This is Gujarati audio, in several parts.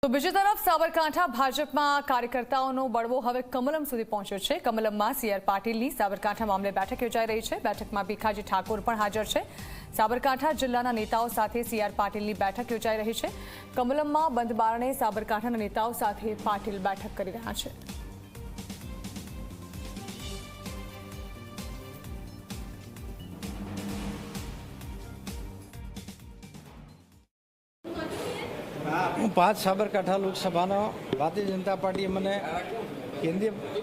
તો બીજી તરફ સાબરકાંઠા ભાજપમાં કાર્યકર્તાઓનો બળવો હવે કમલમ સુધી પહોંચ્યો છે। કમલમમાં સીઆર પાટીલની સાબરકાંઠા મામલે બેઠક યોજાઈ રહી છે। બેઠકમાં ભીખાજી ઠાકોર પણ હાજર છે। સાબરકાંઠા જિલ્લાના નેતાઓ સાથે સીઆર પાટીલની બેઠક યોજાઈ રહી છે। કમલમમાં બંધ બારણે સાબરકાંઠાના નેતાઓ સાથે પાટીલ બેઠક કરી રહ્યા છે। હું 5 સાબરકાંઠા લોકસભાનો ભારતીય જનતા પાર્ટીએ મને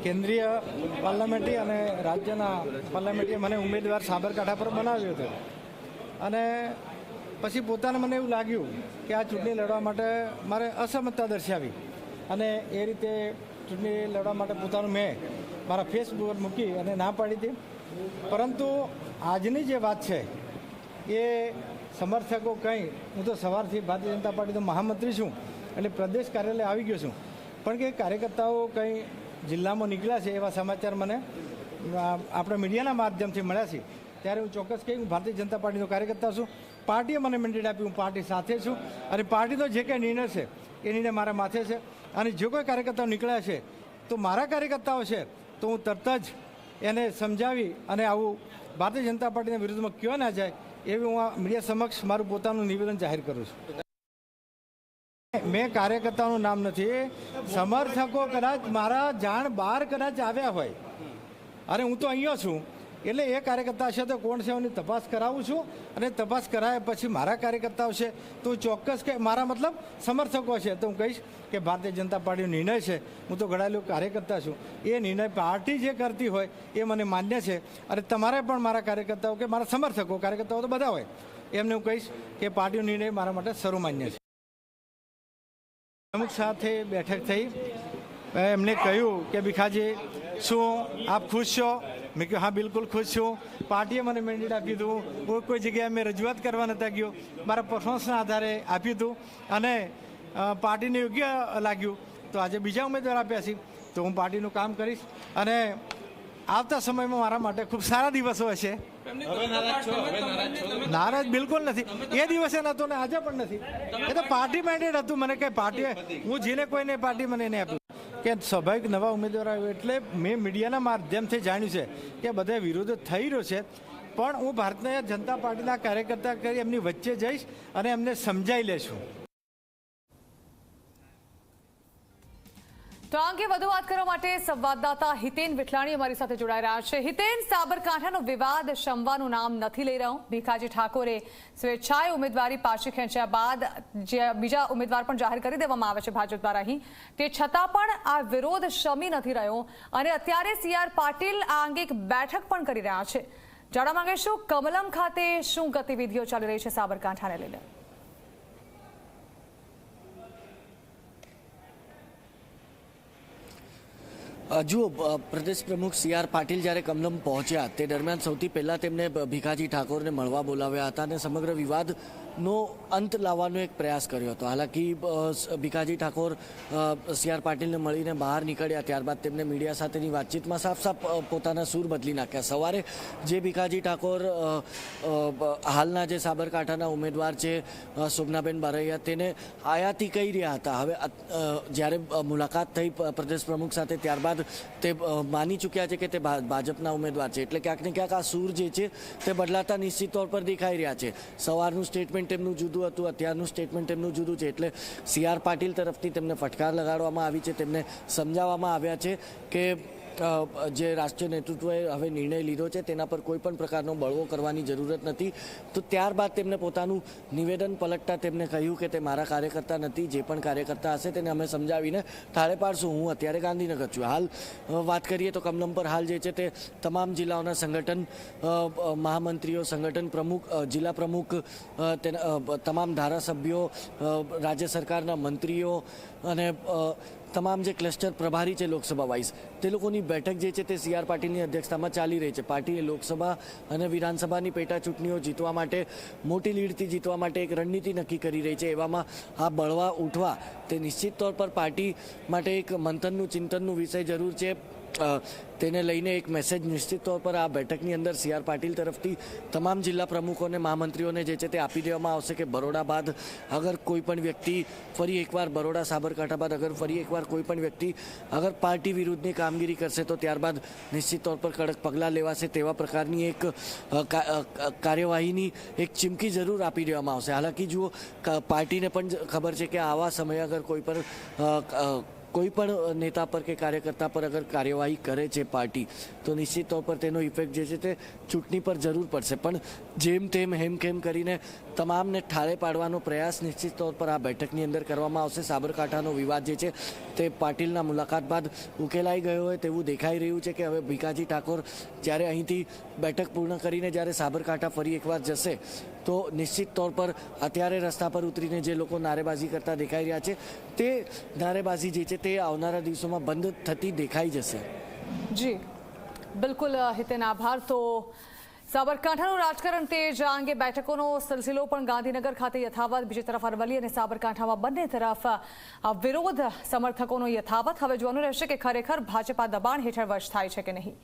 કેન્દ્રીય પાર્લામેન્ટરી અને રાજ્યના પાર્લામેન્ટરી મને ઉમેદવાર સાબરકાંઠા પર બનાવ્યો હતો અને પછી પોતાને મને એવું લાગ્યું કે આ ચૂંટણી લડવા માટે મારે અસમતતા દર્શાવી અને એ રીતે ચૂંટણી લડવા માટે પોતાનું મેં મારા ફેસબુક પર મૂકી અને ના પાડી હતી। પરંતુ આજની જે વાત છે એ સમર્થકો કંઈ હું તો સવારથી ભારતીય જનતા પાર્ટીનો મહામંત્રી છું એટલે પ્રદેશ કાર્યાલય આવી ગયો છું, પણ કે કાર્યકર્તાઓ કંઈ જિલ્લામાં નીકળ્યા છે એવા સમાચાર મને આપણા મીડિયાના માધ્યમથી મળ્યા છે। ત્યારે હું ચોક્કસ કહી હું ભારતીય જનતા પાર્ટીનો કાર્યકર્તા છું। પાર્ટીએ મને મેન્ડેટ આપ્યું, હું પાર્ટી સાથે છું અને પાર્ટીનો જે કંઈ નિર્ણય છે એ નિર્ણય મારા માથે છે અને જો કોઈ કાર્યકર્તાઓ નીકળ્યા છે તો મારા કાર્યકર્તાઓ છે તો હું તરત જ એને સમજાવી અને આવું ભારતીય જનતા પાર્ટીના વિરુદ્ધમાં કયો ના જાય એવી હું આ મીડિયા સમક્ષ મારું પોતાનું નિવેદન જાહેર કરું છું। મેં કાર્યકર્તાનું નામ નથી, સમર્થકો કદાચ મારા જાણ બહાર કદાચ આવ્યા હોય અને હું તો અહીંયા છું એટલે એ કાર્યકર્તા છે તો કોણ છે એની તપાસ કરાવું છું અને તપાસ કરાયા પછી મારા કાર્યકર્તાઓ છે તો ચોક્કસ કે મારા મતલબ સમર્થકો છે તો હું કહીશ કે ભારતીય જનતા પાર્ટીનો નિર્ણય છે, હું તો ઘડાયેલો કાર્યકર્તા છું, એ નિર્ણય પાર્ટી જે કરતી હોય એ મને માન્ય છે અને તમારે પણ મારા કાર્યકર્તાઓ કે મારા સમર્થકો કાર્યકર્તાઓ તો બધા હોય એમને હું કહીશ કે પાર્ટીનો નિર્ણય મારા માટે સર્વમાન્ય છે। પ્રમુખ સાથે બેઠક થઈ, એમને કહ્યું કે ભીખાજી શું આપ ખુશ છો? મેં કહ્યું હા બિલકુલ ખુશ છું। પાર્ટીએ મને મેન્ડેટ આપ્યું હતું, કોઈ જગ્યાએ મેં રજૂઆત કરવા નહોતા ગયો, મારા પરફોર્મન્સના આધારે આપ્યું હતું અને પાર્ટીને યોગ્ય લાગ્યું તો આજે બીજા ઉમેદવાર આપ્યા છે તો હું પાર્ટીનું કામ કરીશ અને આવતા સમયમાં મારા માટે ખૂબ સારા દિવસો હશે। નારાજ બિલકુલ નથી, એ દિવસે નહોતો ને આજે પણ નથી, એ તો પાર્ટી મેન્ડેટ હતું મને કંઈ પાર્ટીએ હું જેને કોઈને પાર્ટી મને એને આપ્યું કે સ્વાભાવિક નવા ઉમેદવાર આવ્યો એટલે મેં મીડિયાના માધ્યમથી જાણ્યું છે કે બધા વિરોધ થઈ રહ્યો છે, પણ હું ભારતીય જનતા પાર્ટીના કાર્યકર્તા કરી એમની વચ્ચે જઈશ અને એમને સમજાવી લેશું। તો આ અંગે વધુ વાત કરવા માટે સંવાદદાતા હિતેન વિઠલાણી અમારી સાથે જોડાઈ રહ્યા છે। હિતેન, સાબરકાંઠાનો વિવાદ શમવાનું નામ નથી લઈ રહ્યો। ભીખાજી ઠાકોરે સ્વેચ્છાએ ઉમેદવારી પાછી ખેંચ્યા બાદ જે બીજા ઉમેદવાર પણ જાહેર કરી દેવામાં આવે છે ભાજપ દ્વારા અહીં, તે છતાં પણ આ વિરોધ શમી નથી રહ્યો અને અત્યારે સીઆર પાટીલ આ અંગે એક બેઠક પણ કરી રહ્યા છે। જાણવા માંગીશું કમલમ ખાતે શું ગતિવિધિઓ ચાલી રહી છે સાબરકાંઠાને લઈને? જુઓ, પ્રદેશ પ્રમુખ સીઆર પાટીલ જ્યારે કમલમ પહોંચ્યા તે દરમિયાન સૌથી પહેલાં તેમને ભીખાજી ઠાકોરને મળવા બોલાવ્યા હતા અને સમગ્ર વિવાદનો અંત લાવવાનો એક પ્રયાસ કર્યો હતો। હાલાકી ભીખાજી ઠાકોર સીઆર પાટીલને મળીને બહાર નીકળ્યા ત્યારબાદ તેમને મીડિયા સાથેની વાતચીતમાં સાફ સાફ પોતાના સૂર બદલી નાખ્યા। સવારે જે ભીખાજી ઠાકોર હાલના જે સાબરકાંઠાના ઉમેદવાર છે શોભનાબેન બારૈયા તેને આયાતી કહી રહ્યા હતા, હવે જ્યારે મુલાકાત થઈ પ્રદેશ પ્રમુખ સાથે ત્યારબાદ તે માની ચૂક્યા છે કે તે ભાજપના ઉમેદવાર છે, એટલે ક્યાંક ને ક્યાંક આ સૂર જે છે તે બદલાતા નિશ્ચિત તौर પર દેખાઈ રહ્યા છે। સવારનું સ્ટેટમેન્ટ તેમનું જુદું હતું, અત્યારનું સ્ટેટમેન્ટ તેમનું જુદું છે, એટલે સીઆર પાટીલ તરફથી તેમને ફટકાર લગાડવામાં આવી છે, તેમને સમજાવવામાં આવ્યા છે કે જે રાષ્ટ્રીય નેતૃત્વએ હવે નિર્ણય લીધો છે તેના પર કોઈ પણ પ્રકારનો બળવો કરવાની જરૂરત નથી। તો ત્યારબાદ તેમને પોતાનું નિવેદન પલટતા તેમને કહ્યું કે તે મારા કાર્યકર્તા નથી, જે પણ કાર્યકર્તા હશે તેને અમે સમજાવીને ઠારે પાડશું। હું અત્યારે ગાંધીનગર છું। હાલ વાત કરીએ તો કમલમ પર હાલ જે છે તે તમામ જિલ્લાઓના સંગઠન મહામંત્રીઓ, સંગઠન પ્રમુખ, જિલ્લા પ્રમુખ, તમામ ધારાસભ્યો, રાજ્ય સરકારના મંત્રીઓ અને તમામ જે ક્લસ્ટર પ્રભારી છે લોકસભા વાઇઝ તે લોકોની બેઠક જે છે તે સીઆર પાટીલની અધ્યક્ષતામાં ચાલી રહી છે। પાર્ટીએ લોકસભા અને વિધાનસભાની પેટા ચૂંટણીઓ જીતવા માટે, મોટી લીડથી જીતવા માટે એક રણનીતિ નક્કી કરી રહી છે। એવામાં આ બળવા ઉઠવા તે નિશ્ચિત તौर પર પાર્ટી માટે એક મંથનનું, ચિંતનનું વિષય જરૂર છે। તેને લઈને એક મેસેજ નિશ્ચિત તौर પર આ બેઠકની અંદર સી આર પાટીલ તરફથી તમામ જિલ્લા પ્રમુખોને મહામંત્રીઓને જે છે તે આપી દેવામાં આવશે કે બરોડા બાદ અગર કોઈ પણ વ્યક્તિ ફરી એકવાર બરોડા સાબરકાંઠા બાદ અગર ફરી એકવાર કોઈ પણ વ્યક્તિ અગર પાર્ટી વિરુદ્ધની કામગીરી કરશે તો ત્યારબાદ નિશ્ચિત તौर પર કડક પગલાં લેવાશે તેવા પ્રકારની એક કાર્યવાહીની એક ચીમકી જરૂર આપી દેવામાં આવશે. હાલાકી જુઓ પાર્ટીને પણ ખબર છે કે આવા સમયે અગર કોઈ પણ નેતા પર કે કાર્યકર્તા પર અગર કાર્યવાહી કરે છે પાર્ટી તો નિશ્ચિત તौर પર તેનો ઇફેક્ટ જે છે તે ચૂંટણી પર જરૂર પડશે. પણ જેમ તેમ હેમખેમ કરીને તમામને ઠાળે પાડવાનો પ્રયાસ નિશ્ચિત તौर પર આ બેઠકની અંદર કરવામાં આવશે. સાબરકાંઠાનો વિવાદ જે છે તે પાટીલના મુલાકાત બાદ ઉકેલાઈ ગયો હોય તેવું દેખાઈ રહ્યું છે કે હવે ભીખાજી ઠાકોર જ્યારે અહીંથી બેઠક પૂર્ણ કરીને જ્યારે સાબરકાંઠા ફરી એકવાર જશે તો નિશ્ચિત તौर પર અત્યારે રસ્તા પર ઉતરીને જે લોકો નારેબાજી કરતા દેખાઈ રહ્યા છે તે નારેબાજી જે છે તે આવનારા દિવસોમાં બંધ થતી દેખાઈ જશે. જી બિલકુલ હિતેન, આભાર. તો સાબરકાંઠાનું રાજકારણ તેજ, આ અંગે બેઠકોનો સિલસિલો પણ ગાંધીનગર ખાતે યથાવત, બીજી તરફ અરવલ્લી અને સાબરકાંઠામાં બંને તરફ વિરોધ સમર્થકોનો યથાવત. હવે જોવાનું રહેશે કે ખરેખર ભાજપા દબાણ હેઠળ વશ થાય છે કે નહીં.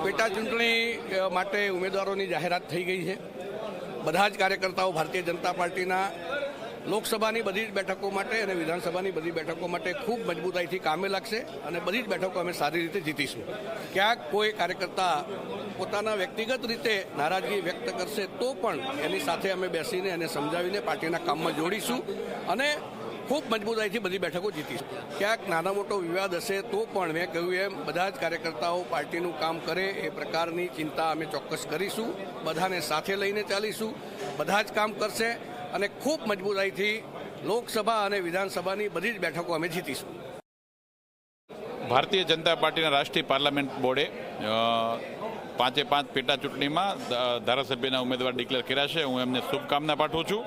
પેટા ચૂંટણી માટે ઉમેદવારોની જાહેરાત થઈ ગઈ છે. બધા જ કાર્યકર્તાઓ ભારતીય જનતા પાર્ટીના લોકસભાની બધી જ બેઠકો માટે અને વિધાનસભાની બધી બેઠકો માટે ખૂબ મજબૂતાઈથી કામે લાગશે અને બધી જ બેઠકો અમે સારી રીતે જીતીશું. ક્યાંક કોઈ કાર્યકર્તા પોતાના વ્યક્તિગત રીતે નારાજગી વ્યક્ત કરશે તો પણ એની સાથે અમે બેસીને એને સમજાવીને પાર્ટીના કામમાં જોડીશું અને ખૂબ મજબૂતાઈથી બધી બેઠકો જીતીશું. ક્યાંક નાનો મોટો વિવાદ હશે તો પણ મેં કહ્યું એમ બધા જ કાર્યકર્તાઓ પાર્ટીનું કામ કરે એ પ્રકારની ચિંતા અમે ચોક્કસ કરીશું. બધાને સાથે લઈને ચાલીશું, બધા જ કામ કરશે અને ખૂબ મજબૂતાઈથી લોકસભા અને વિધાનસભાની બધી જ બેઠકો અમે જીતીશું. ભારતીય જનતા પાર્ટીના રાષ્ટ્રીય પાર્લામેન્ટ બોર્ડે 5 પેટા ચૂંટણીમાં ધારાસભ્યના ઉમેદવાર ડિક્લેર કર્યા છે. હું એમને શુભકામના પાઠવું છું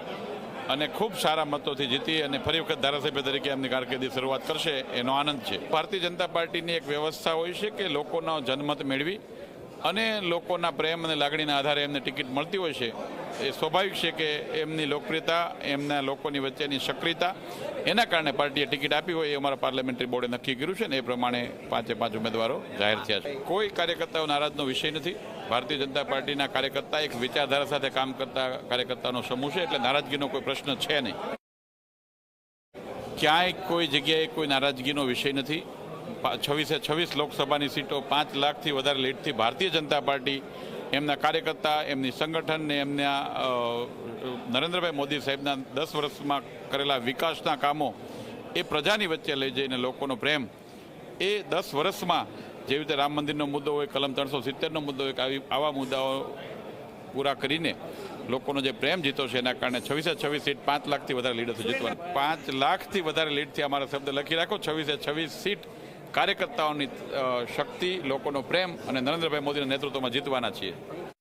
અને ખૂબ સારા મતોથી જીતી અને ફરી વખત ધારાસભ્ય તરીકે એમની કારકિર્દી શરૂઆત કરશે એનો આનંદ છે. ભારતીય જનતા પાર્ટીની એક વ્યવસ્થા હોય છે કે લોકોનો જનમત મેળવી અને લોકોના પ્રેમ અને લાગણીના આધારે એમને ટિકિટ મળતી હોય છે. એ સ્વાભાવિક છે કે એમની લોકપ્રિયતા, એમના લોકોની વચ્ચેની સક્રિયતા, એના કારણે પાર્ટીએ ટિકિટ આપી હોય એ અમારા પાર્લામેન્ટરી બોર્ડે નક્કી કર્યું છે ને એ પ્રમાણે 5 ઉમેદવારો જાહેર થયા છે. કોઈ કાર્યકર્તાઓ નારાજનો વિષય નથી. ભારતીય જનતા પાર્ટીના કાર્યકર્તા એક વિચારધારા સાથે કામ કરતા કાર્યકર્તાનો સમૂહ છે, એટલે નારાજગીનો કોઈ પ્રશ્ન છે નહીં. ક્યાંય કોઈ જગ્યાએ કોઈ નારાજગીનો વિષય નથી. 26 લોકસભાની સીટો 5 લાખથી વધારે લીડથી ભારતીય જનતા પાર્ટી એમના કાર્યકર્તા, એમની સંગઠન ને એમના નરેન્દ્રભાઈ મોદી સાહેબના 10 વર્ષમાં કરેલા વિકાસના કામો એ પ્રજાની વચ્ચે લઈ જઈને લોકોનો પ્રેમ એ 10 વર્ષમાં જેવી રીતે રામ મંદિરનો મુદ્દો હોય, કલમ 370નો મુદ્દો હોય, આવા મુદ્દાઓ પૂરા કરીને લોકોનો જે પ્રેમ જીતો છે એના કારણે 26 સીટ 5 લાખથી વધારે લીડથી જીતવાની. 5 લાખથી વધારે લીડથી અમારા શબ્દ લખી રાખો. 26 સીટ કાર્યકર્તાઓની શક્તિ, લોકોનો પ્રેમ અને નરેન્દ્રભાઈ મોદીના નેતૃત્વમાં જીતવાના છીએ.